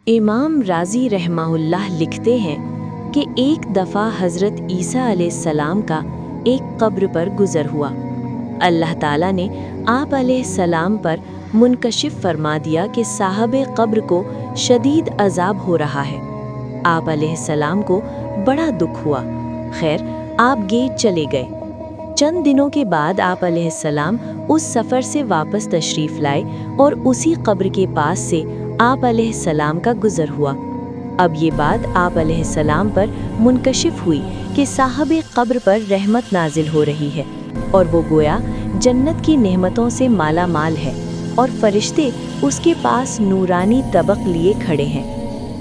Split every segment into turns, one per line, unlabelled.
इमाम राज़ी रहमहुल्लाह लिखते हैं कि एक दफ़ा हज़रत ईसा अलैहिस्सलाम का एक कब्र पर गुज़र हुआ। अल्लाह ताला ने आप अलैहिस्सलाम पर मुनकशिफ फरमा दिया कि साहबे कब्र को शदीद अजाब हो रहा है। आप अलैहिस्सलाम को बड़ा दुख हुआ। खैर, आप गेट चले गए। चंद दिनों के बाद आप अलैहिस्सलाम उस सफ़र से वापस तशरीफ़ लाए और उसी कब्र के पास से आप अलैहिस्सलाम का गुज़र हुआ। अब ये बात आप अलैहिस्सलाम पर मुनकशिफ हुई कि साहबे कब्र पर रहमत नाजिल हो रही है और वो गोया जन्नत की नेमतों से माला माल है और फरिश्ते उसके पास नूरानी तबक लिए खड़े हैं।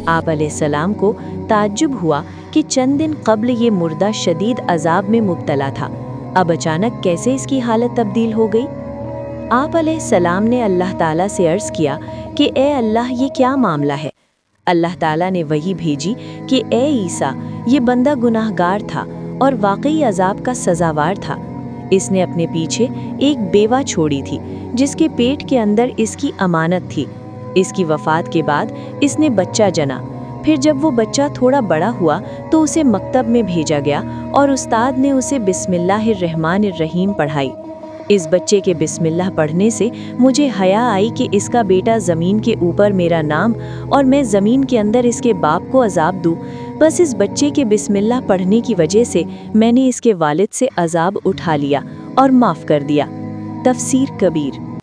आप अलैहिस्सलाम को ताज्जुब हुआ कि चंद दिन कब्ल ये मुर्दा शदीद अजाब में मुब्तला था, अब अचानक कैसे इसकी हालत तब्दील हो गई। आप अलैहिस्सलाम ने अल्लाह ताला से अर्ज़ किया कि ए अल्लाह, ये क्या मामला है। अल्लाह ताला ने वही भेजी कि ए ईसा, ये बंदा गुनाहगार था और वाकई अजाब का सज़ावार था। इसने अपने पीछे एक बेवा छोड़ी थी जिसके पेट के अंदर इसकी अमानत थी। इसकी वफ़ात के बाद इसने बच्चा जना। फिर जब वो बच्चा थोड़ा बड़ा हुआ तो उसे मकतब में भेजा गया और उस्ताद ने उसे बिस्मिल्लाहिर्रहमानिर्रहीम पढ़ाई। इस बच्चे के बिस्मिल्लाह पढ़ने से मुझे हया आई कि इसका बेटा ज़मीन के ऊपर मेरा नाम और मैं ज़मीन के अंदर इसके बाप को अजाब दूँ। बस इस बच्चे के बिस्मिल्लाह पढ़ने की वजह से मैंने इसके वालिद से अजाब उठा लिया और माफ़ कर दिया। तफसीर कबीर।